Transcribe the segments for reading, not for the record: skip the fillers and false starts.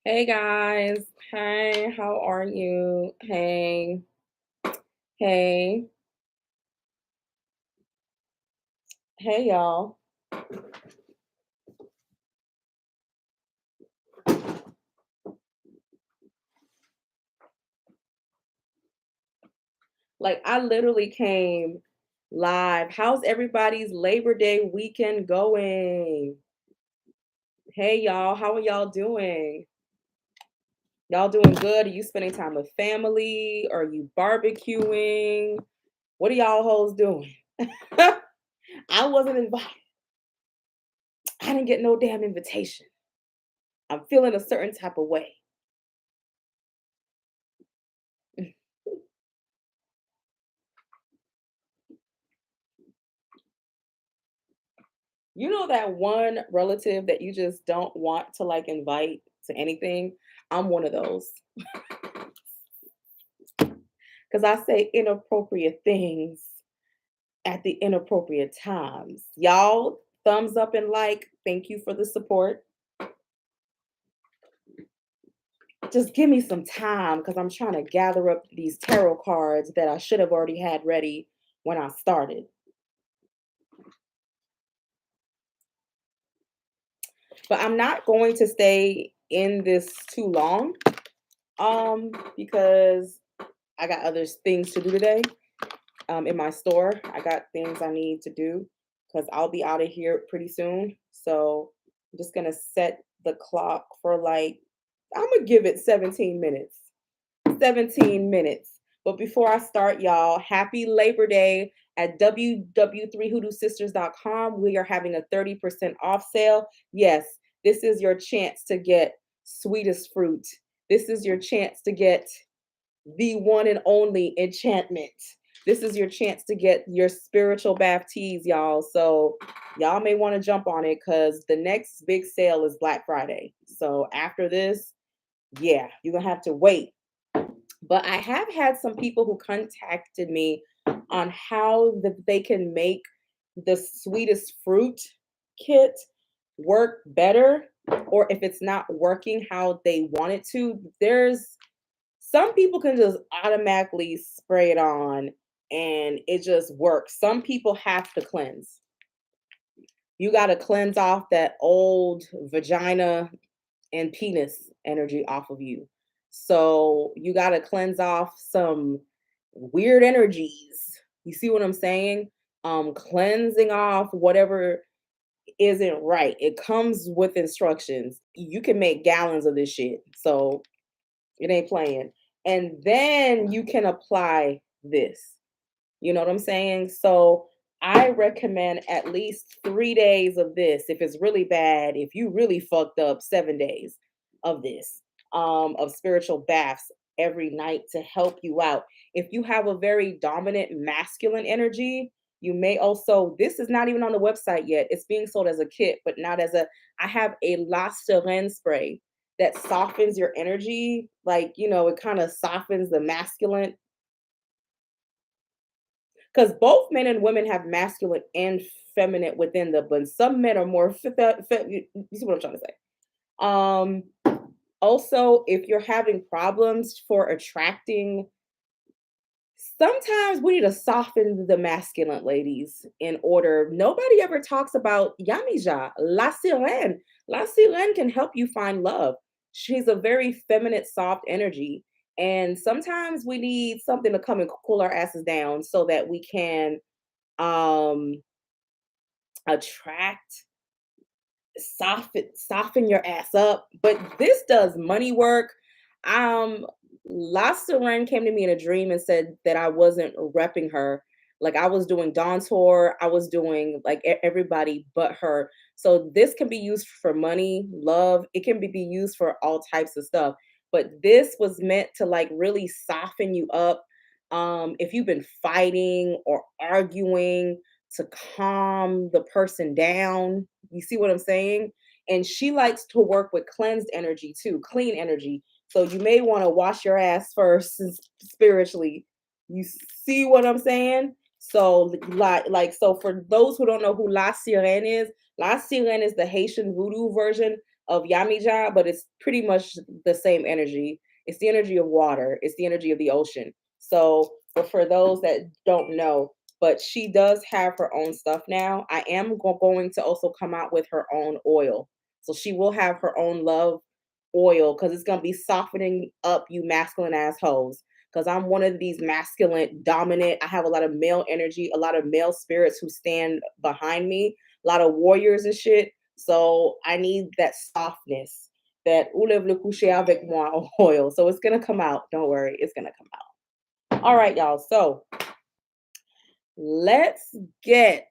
Hey guys. Hey, how are you? Hey, hey, hey y'all. Like I literally came live. How's everybody's Labor Day weekend going? Hey y'all, how are y'all doing? Y'all doing good? Are you spending time with family? Are you barbecuing? What are y'all hoes doing? I wasn't invited. I didn't get no damn invitation. I'm feeling a certain type of way. You know that one relative that you just don't want to like invite to anything? I'm one of those because I say inappropriate things at the inappropriate times. Y'all, thumbs up and like. Thank you for the support. Just give me some time because I'm trying to gather up these tarot cards that I should have already had ready when I started. But I'm not going to stay in this too long because I got other things to do today. In my store. I got things I need to do because I'll be out of here pretty soon. So I'm just gonna set the clock for like I'm gonna give it 17 minutes. 17 minutes. But before I start, y'all, happy Labor Day at www.3hoodoosisters.com. We are having a 30% off sale. Yes, this is your chance to get sweetest fruit. This is your chance to get the one and only enchantment. This is your chance to get your spiritual bath teas, y'all. So y'all may want to jump on it because the next big sale is Black Friday. So after this, yeah, you're gonna have to wait. But I have had some people who contacted me on how they can make the sweetest fruit kit work better, or if it's not working how they want it to. There's some people can just automatically spray it on and it just works. Some people have to cleanse. You got to cleanse off that old vagina and penis energy off of you. So you got to cleanse off some weird energies. You see what I'm saying? Cleansing off whatever isn't right. It comes with instructions. You can make gallons of this shit. So it ain't playing. And then you can apply this. You know what I'm saying? So I recommend at least 3 days of this. If it's really bad, if you really fucked up, 7 days of this, of spiritual baths every night to help you out. If you have a very dominant masculine energy, you may also, this is not even on the website yet. It's being sold as a kit, but not as a, I have a La Sirène spray that softens your energy. Like, it kind of softens the masculine because both men and women have masculine and feminine within them, but some men are more you see what I'm trying to say. Um Also, if you're having problems for attracting, sometimes we need to soften the masculine ladies in order. Nobody ever talks about Yamija, La Sirène. La Sirène can help you find love. She's a very feminine, soft energy. And sometimes we need something to come and cool our asses down so that we can um attract, soften your ass up. But this does money work. um Lasta Ren came to me in a dream and said that I wasn't repping her. Like I was doing Dawn tour, I was doing like everybody but her. So this can be used for money, love, it can be used for all types of stuff. But this was meant to like really soften you up. If you've been fighting or arguing, to calm the person down. You see what I'm saying? And she likes to work with cleansed energy too, clean energy. So you may want to wash your ass first spiritually. You see what I'm saying? So so for those who don't know who La Sirène is the Haitian voodoo version of Yamija, but it's pretty much the same energy. It's the energy of water. It's the energy of the ocean. So, but for those that don't know, but she does have her own stuff now. I am going to also come out with her own oil. So she will have her own love oil because it's going to be softening up you masculine assholes. Because I'm one of these masculine, dominant. I have a lot of male energy, a lot of male spirits who stand behind me, a lot of warriors and shit. So I need that softness, that "Oulève le coucher avec moi" oil. So it's gonna come out. Don't worry, it's gonna come out. All right, y'all. So let's get.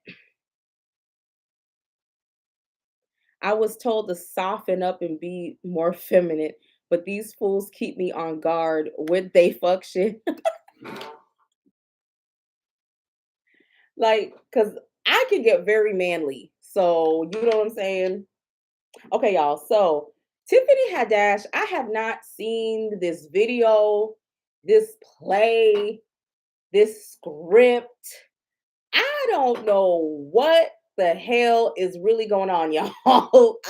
I was told to soften up and be more feminine, but these fools keep me on guard with they fuck shit. Like, cause I can get very manly. So you know what I'm saying? Okay, y'all. So Tiffany Haddish, I have not seen this video, this play, this script. I don't know what the hell is really going on, y'all.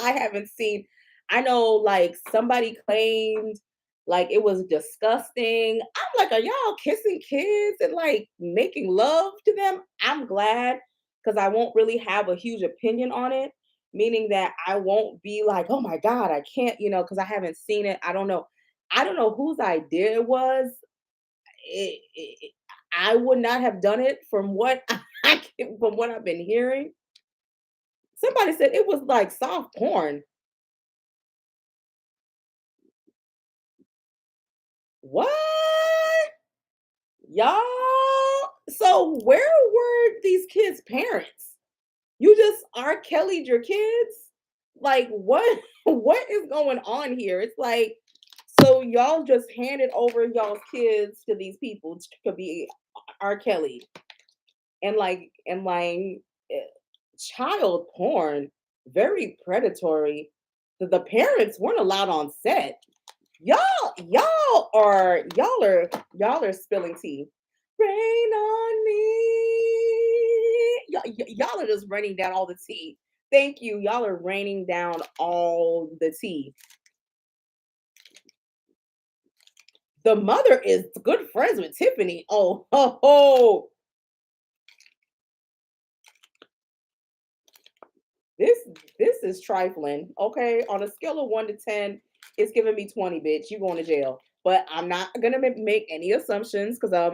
I haven't seen. I know, like, somebody claimed like it was disgusting. I'm like, are y'all kissing kids and like making love to them? I'm glad because I won't really have a huge opinion on it, meaning that I won't be like, oh my God, I can't, because I haven't seen it. I don't know. I don't know whose idea it was. I would not have done it from what from what I've been hearing. Somebody said it was like soft porn. What? Y'all? So where were these kids' parents? You just R. Kelly'd your kids? Like what what is going on here? It's like so y'all just handed over y'all's kids to these people to be R. Kelly and eh, child porn, very predatory. The parents weren't allowed on set. Y'all are spilling tea. Rain on me. Y'all are just raining down all the tea. Thank you. Y'all are raining down all the tea. The mother is good friends with Tiffany. Oh, ho, ho. This this is trifling. Okay, on a scale of 1 to 10, it's giving me 20, bitch. You going to jail. But I'm not gonna make any assumptions because how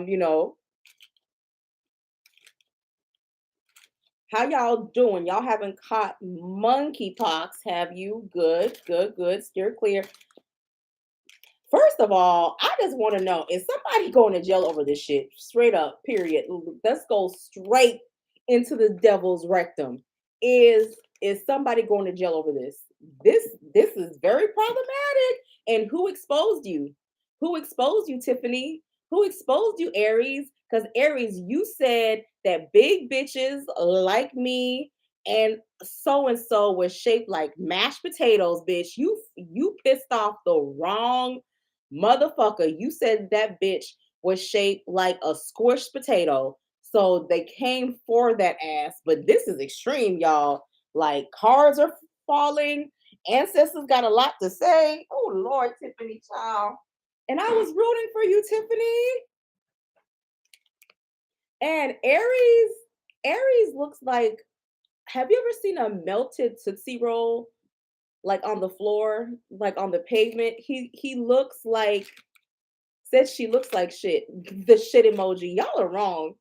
y'all doing? Y'all haven't caught monkeypox, have you? Good, good, good. Steer clear. First of all, I just want to know, is somebody going to jail over this shit? Straight up, period. Let's go straight into the devil's rectum. Is somebody going to jail over this? This is very problematic. And who exposed you? Who exposed you, Tiffany? Who exposed you, Aries? Because Aries, you said that big bitches like me and so was shaped like mashed potatoes, bitch. You pissed off the wrong motherfucker. You said that bitch was shaped like a squished potato. So they came for that ass. But this is extreme, y'all. Like cards are falling. Ancestors got a lot to say. Oh Lord, Tiffany child. And I was rooting for you, Tiffany. And Aries looks like, have you ever seen a melted Tootsie Roll like on the floor, like on the pavement? He looks like says she looks like shit. The shit emoji. Y'all are wrong.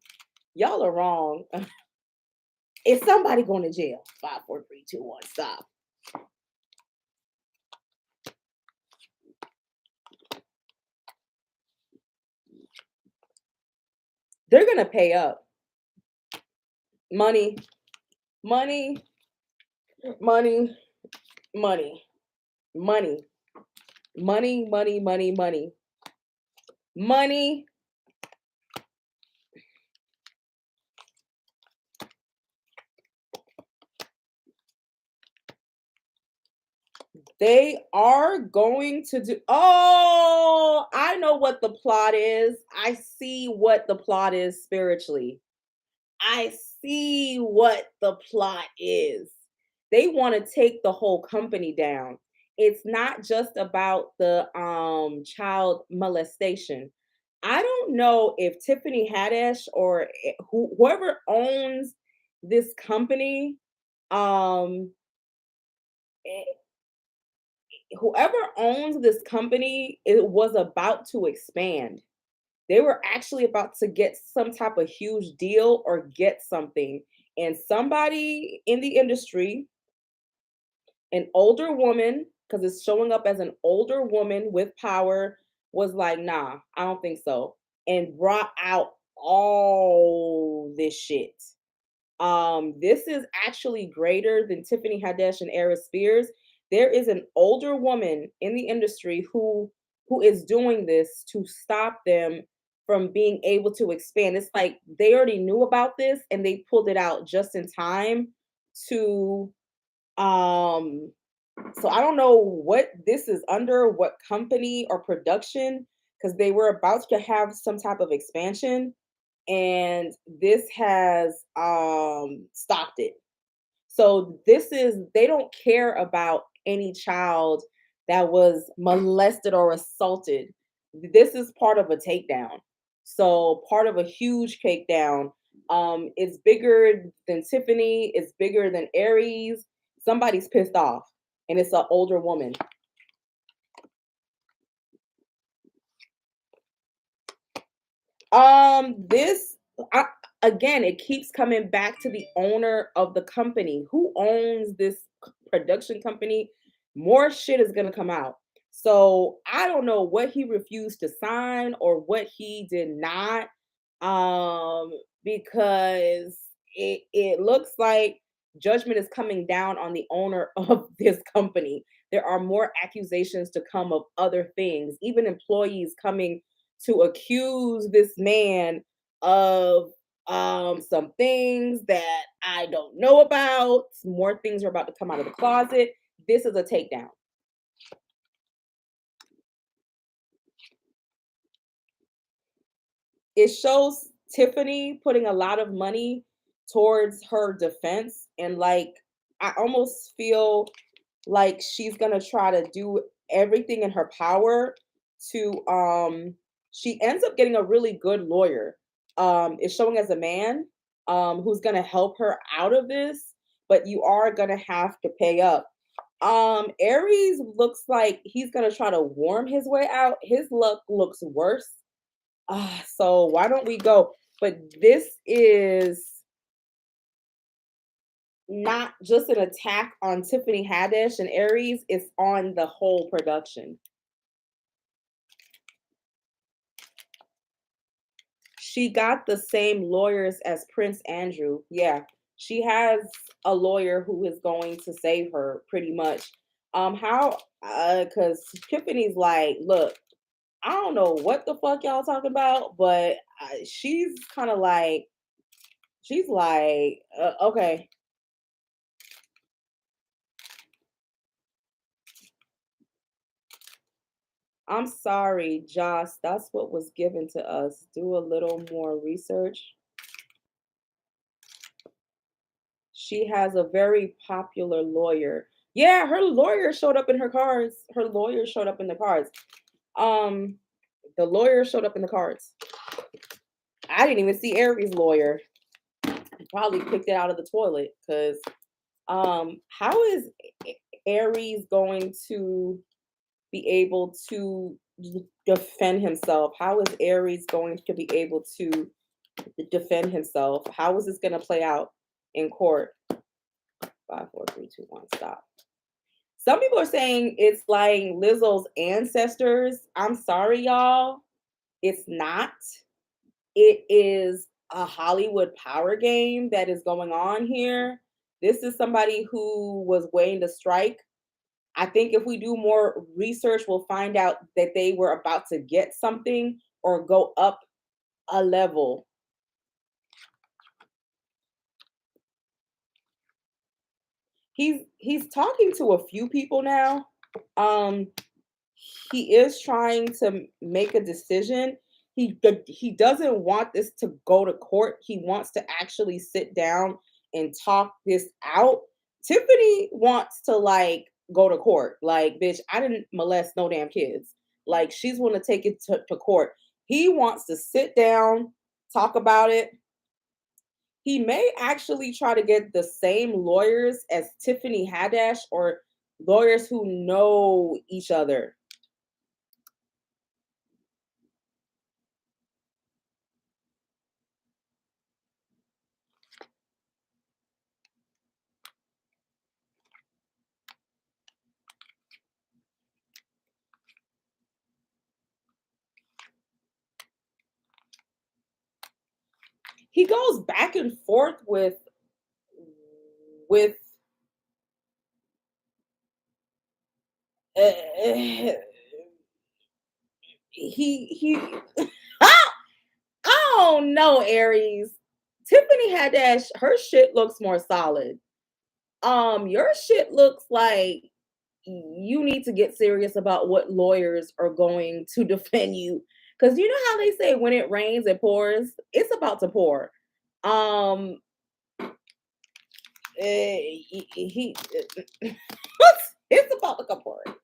Y'all are wrong. Is somebody going to jail? 5, 4, 3, 2, 1, stop. They're gonna pay up. Money, money, money, money, money, money, money, money, money, money. They are going to do. Oh, I know what the plot is. I see what the plot is spiritually. I see what the plot is. They want to take the whole company down. it's not just about the child molestation. I don't know if Tiffany Haddish or whoever owns this company, um eh, whoever owns this company, it was about to expand. They were actually about to get some type of huge deal or get something. And somebody in the industry, an older woman, because it's showing up as an older woman with power, was like, nah, I don't think so. And brought out all this shit. This is actually greater than Tiffany Haddish and Aries Spears. There is an older woman in the industry who is doing this to stop them from being able to expand. It's like they already knew about this and they pulled it out just in time to um so I don't know what this is under, what company or production, because they were about to have some type of expansion and this has stopped it. So this is they don't care about any child that was molested or assaulted. This is part of a takedown. So part of a huge takedown. It's bigger than Tiffany, it's bigger than Aries. Somebody's pissed off and it's an older woman. This I, again, it keeps coming back to the owner of the company. Who owns this production company? More shit is gonna come out. So I don't know what he refused to sign or what he did not. Because it looks like judgment is coming down on the owner of this company. There are more accusations to come of other things, even employees coming to accuse this man of some things that I don't know about. More things are about to come out of the closet. This is a takedown. It shows Tiffany putting a lot of money towards her defense, and like I almost feel like she's going to try to do everything in her power to she ends up getting a really good lawyer. It's showing as a man who's going to help her out of this, but you are going to have to pay up. Aries looks like he's going to try to warm his way out. His luck looks worse. So why don't we go? But this is not just an attack on Tiffany Haddish and Aries, it's on the whole production. She got the same lawyers as Prince Andrew. Yeah, she has a lawyer who is going to save her pretty much. How? Because Tiffany's like, look, I don't know what the fuck y'all talking about, but she's kind of like, she's like, okay. I'm sorry, Joss. That's what was given to us. Do a little more research. She has a very popular lawyer. Yeah, her lawyer showed up in her cards. Her lawyer showed up in the cards. Um, the lawyer showed up in the cards. I didn't even see Aries' lawyer. Probably picked it out of the toilet because how is Aries going to be able to defend himself? How is Aries going to be able to defend himself? How is this going to play out in court? 5, 4, 3, 2, 1, stop. Some people are saying it's like Lizzo's ancestors. I'm sorry, y'all. It's not. It is a Hollywood power game that is going on here. This is somebody who was waiting to strike. I think if we do more research, we'll find out that they were about to get something or go up a level. He's talking to a few people now. Um, he is trying to make a decision. He doesn't want this to go to court. He wants to actually sit down and talk this out. Tiffany wants to like go to court. Like, bitch, I didn't molest no damn kids. Like, she's want to take it to court. He wants to sit down, talk about it. He may actually try to get the same lawyers as Tiffany Haddish or lawyers who know each other. He goes back and forth with uh, he I don't know, Aries. Tiffany Haddish, her shit looks more solid. Your shit looks like you need to get serious about what lawyers are going to defend you. Cause you know how they say when it rains, it pours. It's about to pour. Um, he it's about to come pouring.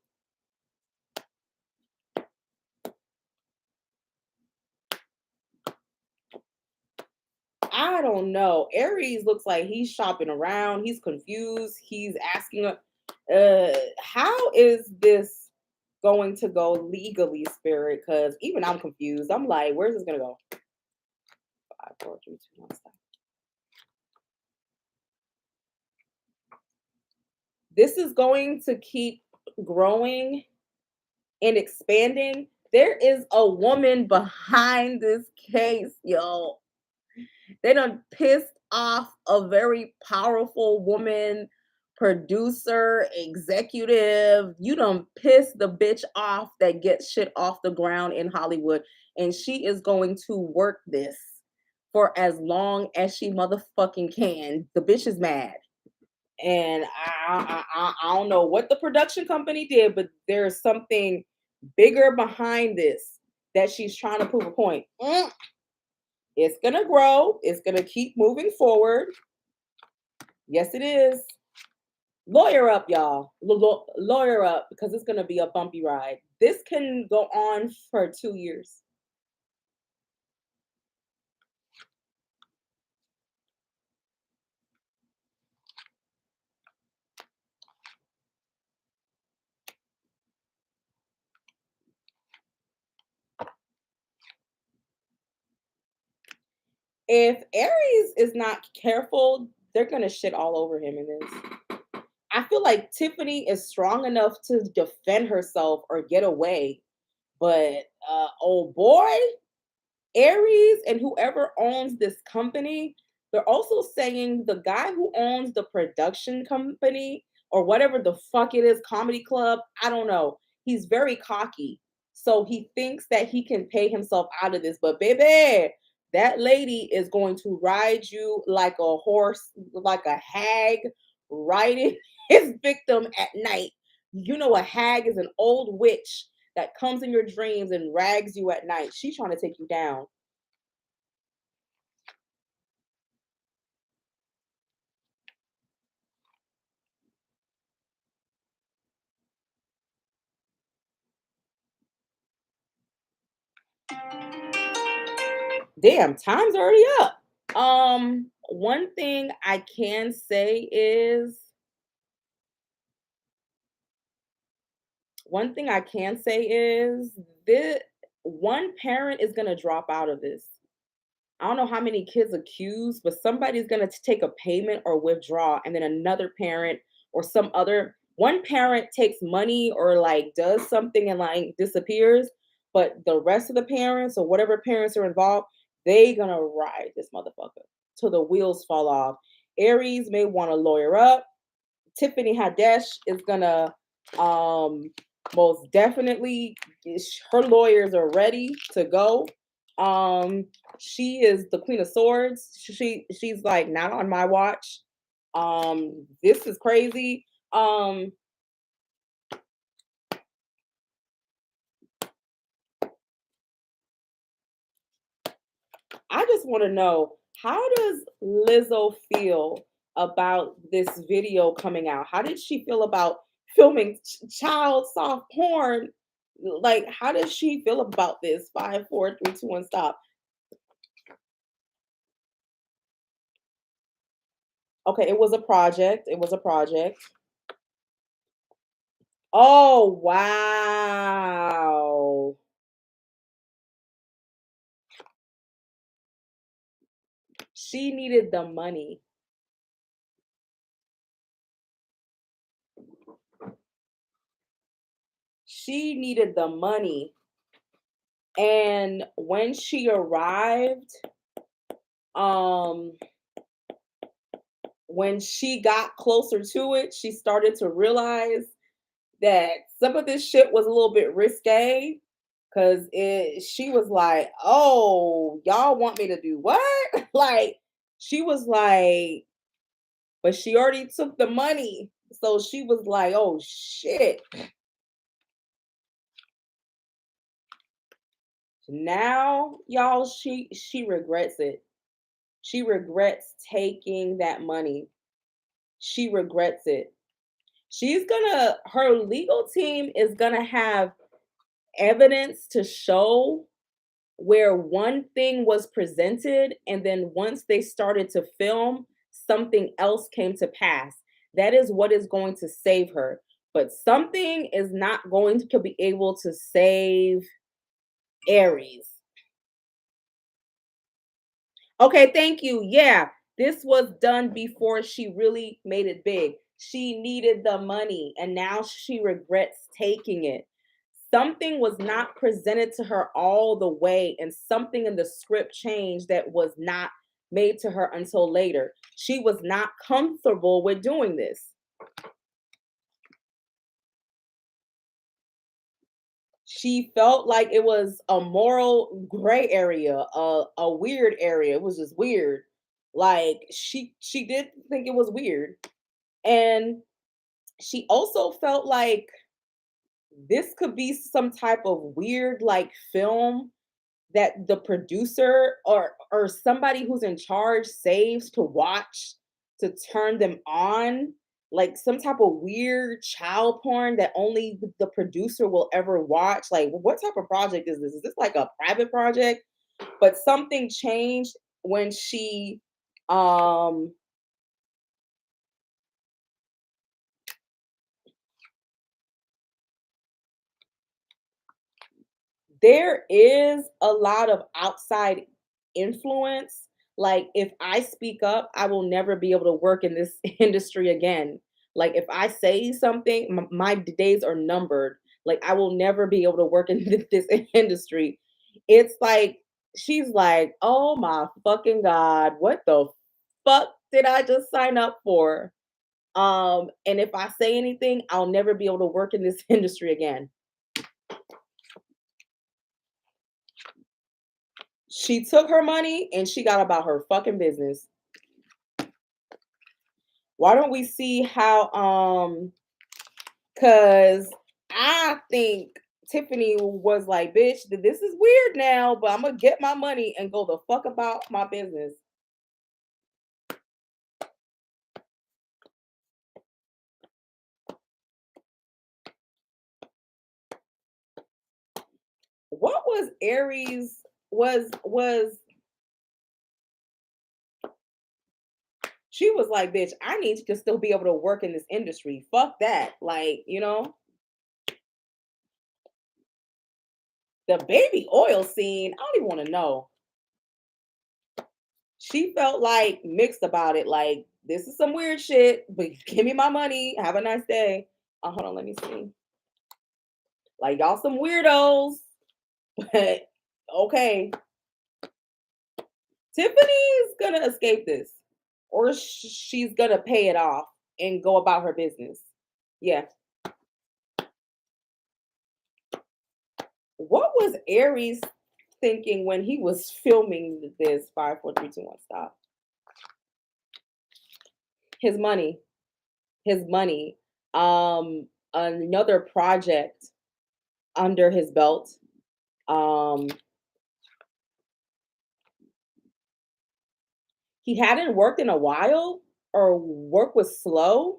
I don't know. Aries looks like he's shopping around. He's confused. He's asking, how is this going to go legally, Spirit? Because even I'm confused. I'm like, where's this gonna go? 5, 4, 3, 2, 1, stop. This is going to keep growing and expanding. There is a woman behind this case, yo. They done pissed off a very powerful woman, producer, executive. You done pissed the bitch off that gets shit off the ground in Hollywood. And she is going to work this for as long as she motherfucking can. The bitch is mad. And I don't know what the production company did, but there's something bigger behind this that she's trying to prove a point. It's gonna grow. It's gonna keep moving forward. Yes, it is. Lawyer up, y'all. Lawyer up because it's gonna be a bumpy ride. This can go on for 2 years. If Aries is not careful, they're gonna shit all over him in this. I feel like Tiffany is strong enough to defend herself or get away, but oh boy, Aries and whoever owns this company, they're also saying the guy who owns the production company or whatever the fuck it is, comedy club, I don't know. He's very cocky. So he thinks that he can pay himself out of this. But baby, that lady is going to ride you like a horse, like a hag, riding his victim at night. You know, a hag is an old witch that comes in your dreams and rags you at night. She's trying to take you down. Damn, time's already up. One thing I can say is one thing I can say is this one parent is gonna drop out of this. I don't know how many kids accused, but somebody's going to take a payment or withdraw, and then another parent or some other one parent takes money or like does something and like disappears, but the rest of the parents or whatever parents are involved, they gonna ride this motherfucker till the wheels fall off. Aries may want to lawyer up. Tiffany Haddish is gonna most definitely her lawyers are ready to go. Um she is the Queen of Swords. She's like not on my watch. This is crazy. I just want to know, how does Lizzo feel about this video coming out? How did she feel about filming child soft porn. Like, how does she feel about this? Five, four, three, two, one, stop. Okay, it was a project. It was a project. Oh, wow. She needed the money. She needed the money. And when she arrived, um, when she got closer to it, she started to realize that some of this shit was a little bit risque because it she was like, "Oh, y'all want me to do what?" Like, she was like, but she already took the money. So she was like, "Oh shit." Now, y'all, she regrets it. She regrets taking that money. She regrets it. Her legal team is gonna have evidence to show where one thing was presented, and then once they started to film, something else came to pass. That is what is going to save her. But something is not going to be able to save Aries. Okay, thank you. Yeah, this was done before she really made it big. She needed the money and now she regrets taking it. Something was not presented to her all the way, and something in the script changed that was not made to her until later. She was not comfortable with doing this. She felt like it was a moral gray area, a weird area. It was just weird. Like she did think it was weird. And she also felt like this could be some type of weird like film that the producer or somebody who's in charge saves to watch to turn them on, like some type of weird child porn that only the producer will ever watch. Like, what type of project is this? Is this like a private project? But something changed when she um there is a lot of outside influence. Like, if I speak up, I will never be able to work in this industry again. Like, if I say something, my days are numbered. Like, I will never be able to work in this industry. It's like, she's like, oh my fucking God, what the fuck did I just sign up for? And if I say anything, I'll never be able to work in this industry again. She took her money and she got about her fucking business. Why don't we see how cuz I think Tiffany was like, "Bitch, this is weird now, but I'm going to get my money and go the fuck about my business." What was Aries was she was like, "Bitch, I need to still be able to work in this industry. Fuck that." Like, the baby oil scene, I don't even want to know. She felt like mixed about it. Like, this is some weird shit, but give me my money. Have a nice day. Hold on, let me see. Like, y'all some weirdos, but okay. Tiffany's gonna escape this, or she's gonna pay it off and go about her business. Yeah. What was Aries thinking when he was filming this? Five, four, three, two, one, stop. His money. His money. Another project under his belt. Um, he hadn't worked in a while, or work was slow.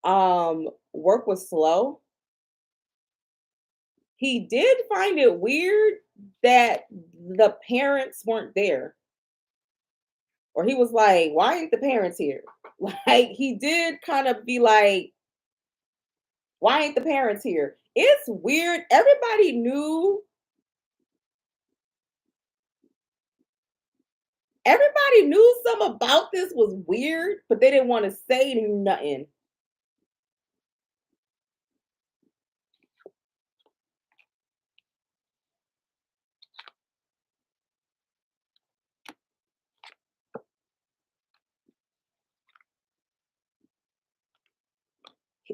Work was slow. He did find it weird that the parents weren't there. Or he was like, "Why ain't the parents here?" Like he did kind of be like, "Why ain't the parents here?" It's weird. Everybody knew something about this was weird, but they didn't want to say nothing.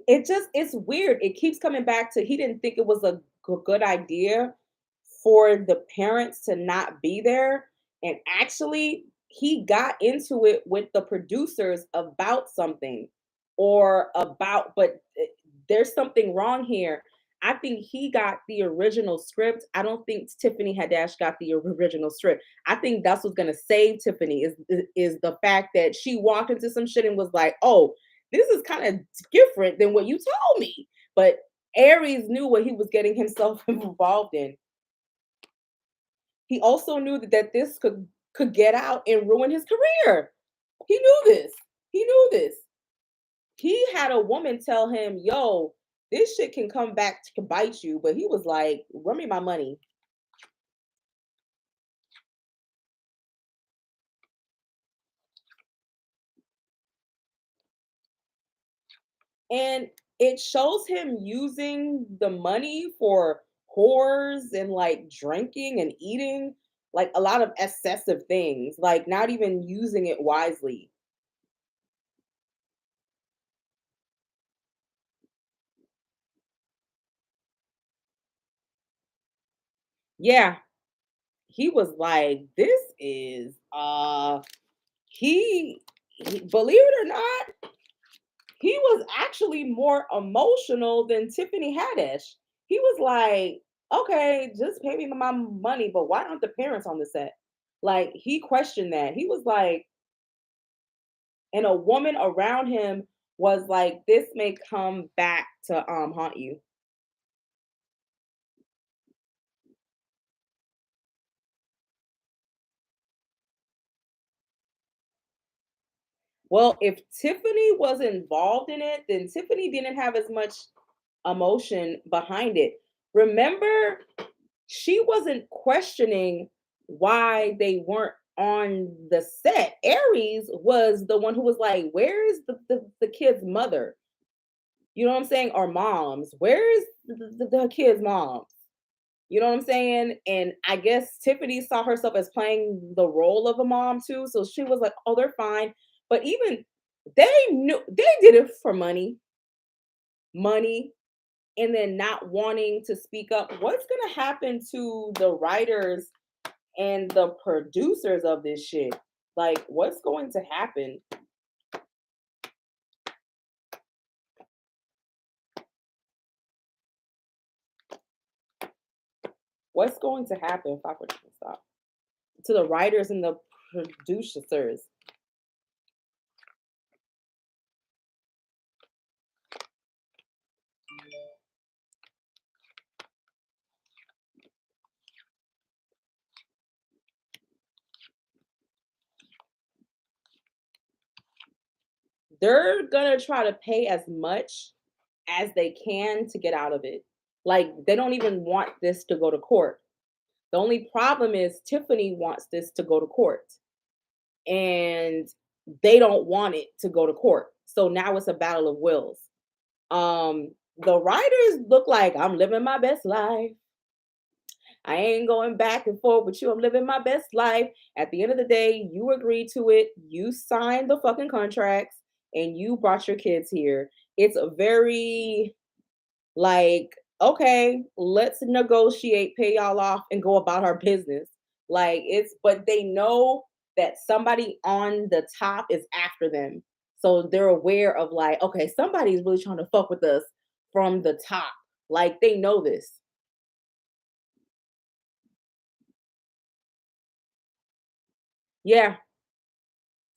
It's weird. It keeps coming back to he didn't think it was a good idea for the parents to not be there. And actually, he got into it with the producers about something or about, but there's something wrong here. I think he got the original script. I don't think Tiffany Haddish got the original script. I think that's what's gonna save Tiffany is the fact that she walked into some shit and was like, "Oh, this is kind of different than what you told me." But Aries knew what he was getting himself involved in. He also knew that this could get out and ruin his career. He knew this. He knew this. He had a woman tell him, "Yo, this shit can come back to bite you." But he was like, "Run me my money." And it shows him using the money for whores and like drinking and eating, like a lot of excessive things, like not even using it wisely. Yeah, he was like, "This is he believe it or not, he was actually more emotional than Tiffany Haddish. He was like, "Okay, just pay me my money, but why aren't the parents on the set?" Like he questioned that. He was like, and a woman around him was like, "This may come back to haunt you." Well, if Tiffany was involved in it, then Tiffany didn't have as much emotion behind it. Remember, she wasn't questioning why they weren't on the set. Aries was the one who was like, "Where is the kid's mother?" You know what I'm saying? Or moms. Where is the kid's mom? You know what I'm saying? And I guess Tiffany saw herself as playing the role of a mom too. So she was like, "Oh, they're fine." But even they knew they did it for money, money, and then not wanting to speak up. What's gonna happen to the writers and the producers of this shit? Like, what's going to happen? What's going to happen if I could stop to the writers and the producers? They're gonna try to pay as much as they can to get out of it. Like they don't even want this to go to court. The only problem is Tiffany wants this to go to court and they don't want it to go to court. So now it's a battle of wills. The writers look like, "I'm living my best life. I ain't going back and forth with you. I'm living my best life." At the end of the day, you agreed to it. You signed the fucking contracts and you brought your kids here. It's a very like, okay, let's negotiate, pay y'all off, and go about our business. Like it's, but they know that somebody on the top is after them. So they're aware of like, okay, somebody's really trying to fuck with us from the top. Like they know this. Yeah.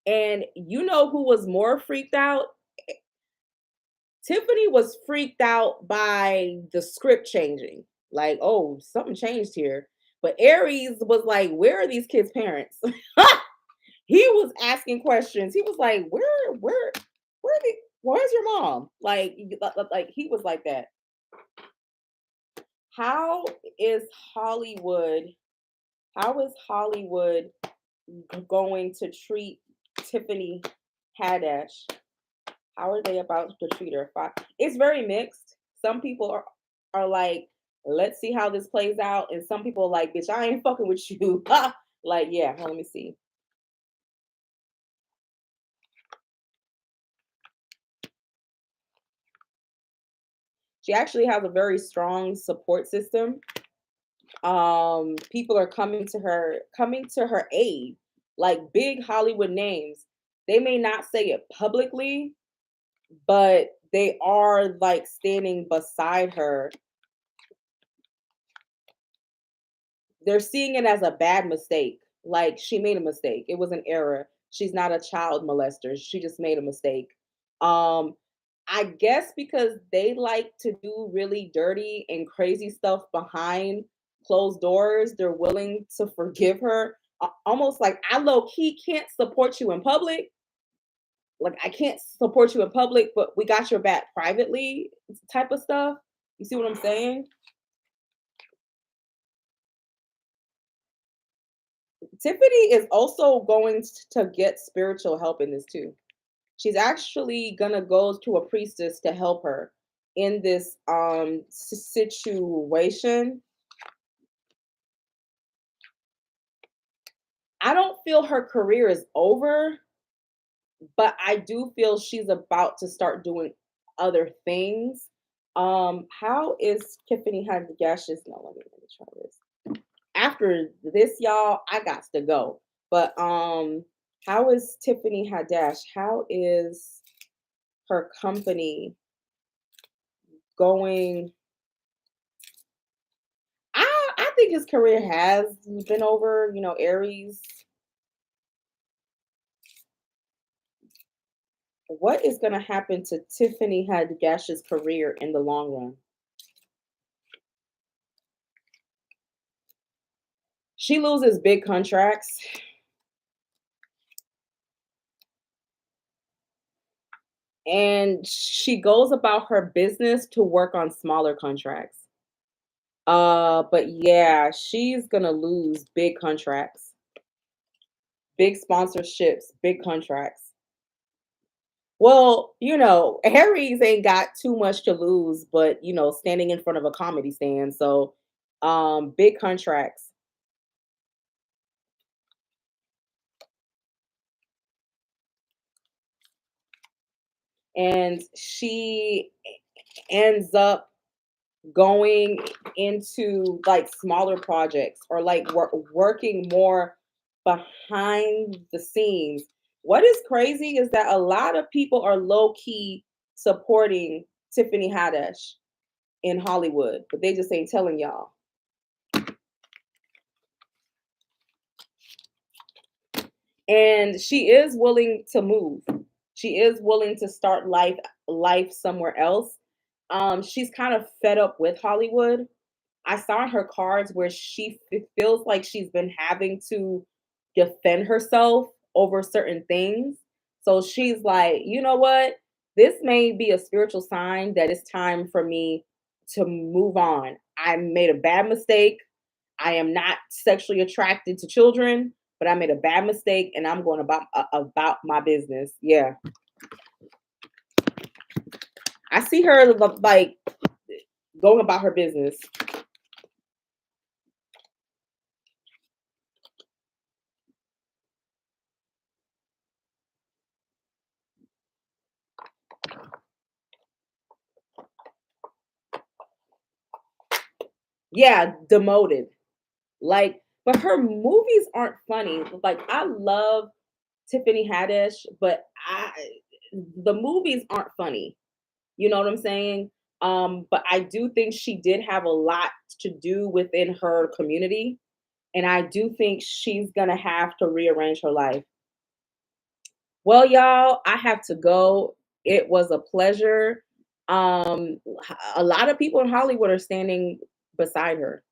And you know who was more freaked out? Tiffany was freaked out by the script changing. Like, oh, something changed here. But Aries was like, where are these kids' parents? He was asking questions. He was like, where are they? Where's your mom? Like he was like that. How is Hollywood? How is Hollywood going to treat Tiffany Haddish? How are they about to treat her? It's very mixed. Some people are like, let's see how this plays out, and some people are like, bitch, I ain't fucking with you. Like, yeah, let me see. She actually has a very strong support system. People are coming to her aid, like big Hollywood names. They may not say it publicly, but they are like standing beside her. They're seeing it as a bad mistake. Like she made a mistake. It was an error. She's not a child molester. She just made a mistake. Um, I guess because they like to do really dirty and crazy stuff behind closed doors, they're willing to forgive her. Almost like I low key can't support you in public. Like I can't support you in public, but we got your back privately, type of stuff. You see what I'm saying? Tiffany is also going to get spiritual help in this too. She's actually gonna go to a priestess to help her in this situation. I don't feel her career is over, but I do feel she's about to start doing other things. How is Tiffany Haddish? No, let me try this. After this, y'all, I got to go. But how is Tiffany Haddish? How is her company going? I think his career has been over. You know, Aries. What is going to happen to Tiffany Haddish's career in the long run? She loses big contracts, and she goes about her business to work on smaller contracts. But yeah, she's gonna lose big contracts, big sponsorships, big contracts. Well, Harry's ain't got too much to lose, but standing in front of a comedy stand. So, big contracts. And she ends up going into like smaller projects or like working more behind the scenes. What is crazy is that a lot of people are low key supporting Tiffany Haddish in Hollywood, but they just ain't telling y'all. And she is willing to move. She is willing to start life somewhere else. She's kind of fed up with Hollywood. I saw in her cards where it feels like she's been having to defend herself over certain things. So she's like, you know what? This may be a spiritual sign that it's time for me to move on. I made a bad mistake. I am not sexually attracted to children, but I made a bad mistake and I'm going about my business. Yeah. I see her like going about her business. Yeah, demoted. Like, but her movies aren't funny. Like, I love Tiffany Haddish, but the movies aren't funny. You know what I'm saying? But I do think she did have a lot to do within her community, and I do think she's gonna have to rearrange her life. Well, y'all, I have to go. It was a pleasure. A lot of people in Hollywood are standing beside her,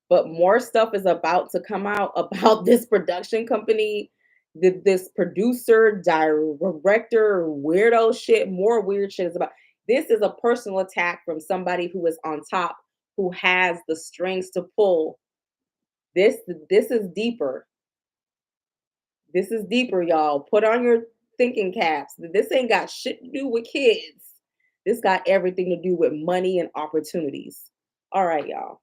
but more stuff is about to come out about this production company, this producer, director, weirdo shit. More weird shit is about. This is a personal attack from somebody who is on top, who has the strings to pull. This this is deeper. This is deeper, y'all. Put on your thinking caps. This ain't got shit to do with kids. This got everything to do with money and opportunities. All right, y'all.